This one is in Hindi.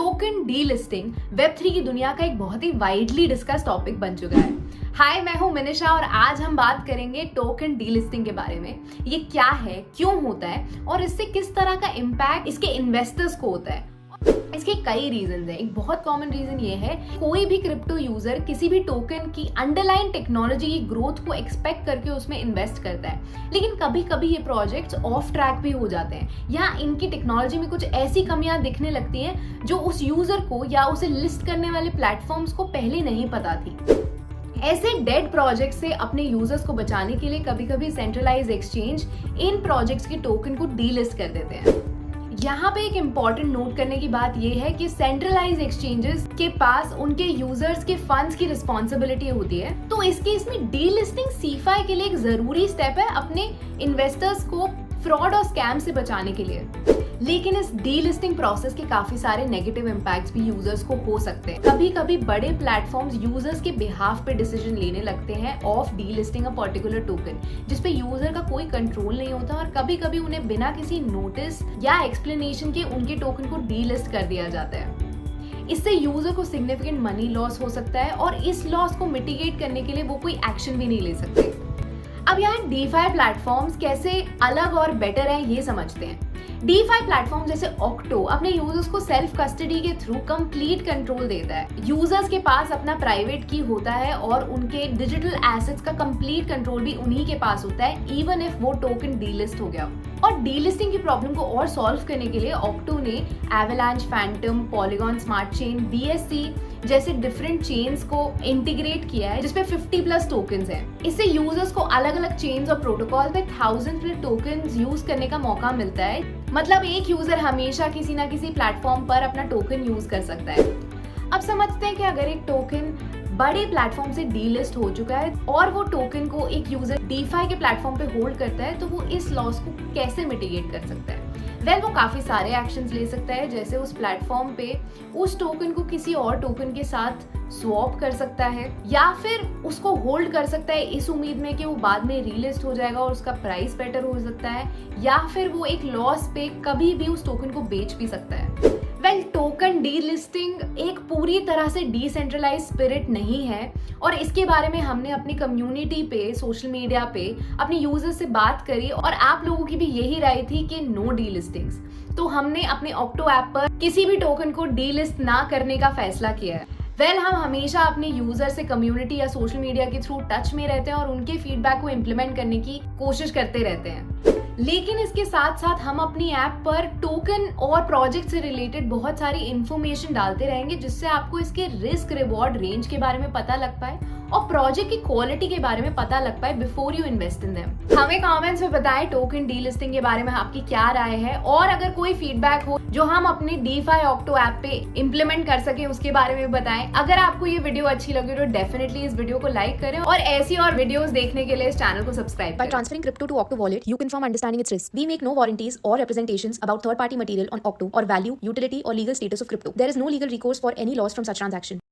टोकन डीलिस्टिंग वेब3 की दुनिया का एक बहुत ही वाइडली डिस्कस टॉपिक बन चुका है। हाय, मैं हूं मनीषा और आज हम बात करेंगे टोकन डीलिस्टिंग के बारे में। ये क्या है, क्यों होता है और इससे किस तरह का इम्पैक्ट इसके इन्वेस्टर्स को होता है। इसके कई रीजन हैं। एक बहुत कॉमन रीजन ये है, कोई भी क्रिप्टो यूजर किसी भी टोकन की अंडरलाइन टेक्नोलॉजी की ग्रोथ को एक्सपेक्ट करके उसमें इन्वेस्ट करता है, लेकिन कभी कभी ये प्रोजेक्ट्स ऑफ ट्रैक भी हो जाते हैं या इनकी टेक्नोलॉजी में कुछ ऐसी कमियां दिखने लगती हैं जो उस यूजर को या उसे लिस्ट करने वाले प्लेटफॉर्म्स को पहले नहीं पता थी। ऐसे डेड प्रोजेक्ट से अपने यूजर्स को बचाने के लिए कभी कभी सेंट्रलाइज एक्सचेंज इन प्रोजेक्ट्स के टोकन को डीलिस्ट कर देते हैं। यहाँ पे एक इम्पॉर्टेंट नोट करने की बात यह है कि सेंट्रलाइज एक्सचेंजेस के पास उनके यूजर्स के फंड्स की रिस्पॉन्सिबिलिटी होती है, तो इस केस में डीलिस्टिंग सीफाई के लिए एक जरूरी स्टेप है अपने इन्वेस्टर्स को फ्रॉड और स्कैम से बचाने के लिए। लेकिन इस डीलिस्टिंग प्रोसेस के काफी सारे नेगेटिव इम्पैक्ट्स भी यूजर्स को हो सकते हैं। कभी कभी बड़े प्लेटफॉर्म्स यूजर्स के बिहाफ पे डिसीजन लेने लगते हैं of delisting a particular token, जिसपे यूजर का कोई कंट्रोल नहीं होता और कभी कभी उन्हें बिना किसी नोटिस या एक्सप्लेनेशन के उनके टोकन को डीलिस्ट कर दिया जाता है। इससे यूजर को सिग्निफिकेंट मनी लॉस हो सकता है और इस लॉस को मिटिगेट करने के लिए वो कोई एक्शन भी नहीं ले सकते। अब यहाँ डीफाई प्लेटफॉर्म्स कैसे अलग और बेटर हैं ये समझते हैं। डीफाई प्लेटफॉर्म जैसे ऑक्टो अपने यूजर्स को सेल्फ कस्टडी के थ्रू कंप्लीट कंट्रोल देता है। यूजर्स के पास अपना प्राइवेट की होता है और उनके डिजिटल एसेट्स का कंप्लीट कंट्रोल भी उन्हीं के पास होता है, इवन इफ वो टोकन डीलिस्ट हो गया। और डीलिस्टिंग की प्रॉब्लम को और सॉल्व करने के लिए ऑक्टो ने Avalanche, Fantom, Polygon smart chain, BSC जैसे डिफरेंट चेन्स को इंटीग्रेट किया है, जिसपे 50+ टोकन्स हैं। इससे यूजर्स को अलग अलग चेन्स और प्रोटोकॉल पे 1000 टोकन्स यूज करने का मौका मिलता है। मतलब एक यूजर हमेशा किसी ना किसी प्लेटफॉर्म पर अपना टोकन यूज कर सकता है। अब समझते हैं कि अगर एक टोकन बड़े प्लेटफॉर्म से डीलिस्ट हो चुका है और वो टोकन को एक यूजर डीफाई के प्लेटफॉर्म पे होल्ड करता है, तो वो इस लॉस को कैसे मिटिगेट कर सकता है। वो काफी सारे एक्शंस ले सकता है, जैसे उस प्लेटफॉर्म पे उस टोकन को किसी और टोकन के साथ स्वैप कर सकता है या फिर उसको होल्ड कर सकता है इस उम्मीद में कि वो बाद में रीलिस्ट हो जाएगा और उसका प्राइस बेटर हो सकता है, या फिर वो एक लॉस पे कभी भी उस टोकन को बेच भी सकता है। टोकन डीलिस्टिंग एक पूरी तरह से डिसेंट्रलाइज स्पिरिट नहीं है और इसके बारे में हमने अपनी कम्युनिटी पे, सोशल मीडिया पे अपने यूजर्स से बात करी और आप लोगों की भी यही राय थी कि नो डीलिस्टिंग्स। तो हमने अपने ऑक्टो ऐप पर किसी भी टोकन को डीलिस्ट ना करने का फैसला किया है। हम हमेशा अपने यूजर से कम्युनिटी या सोशल मीडिया के थ्रू टच में रहते हैं और उनके फीडबैक को इम्प्लीमेंट करने की कोशिश करते रहते हैं। लेकिन इसके साथ साथ हम अपनी ऐप पर टोकन और प्रोजेक्ट से रिलेटेड बहुत सारी इंफॉर्मेशन डालते रहेंगे, जिससे आपको इसके रिस्क रिवॉर्ड रेंज के बारे में पता लग पाए और प्रोजेक्ट की क्वालिटी के बारे में पता लग पाए before you invest in them. हमें कमेंट्स में बताएं टोकन डीलिस्टिंग के बारे में आपकी क्या राय है, और अगर कोई फीडबैक हो जो हम अपने डीफाई ऑक्टो ऐप पे इम्प्लीमेंट कर सके उसके बारे में बताएं। अगर आपको ये वीडियो अच्छी लगी तो डेफिनेटली इस वीडियो को लाइक करें और ऐसी और वीडियोस देखने के लिए इस चैनल को सब्सक्राइब करें। By transferring crypto to Octo wallet, you confirm understanding its risk. We make no warranties or representations about third-party material on Octo or value, utility or legal status of crypto. There is no legal recourse for any loss from such transaction.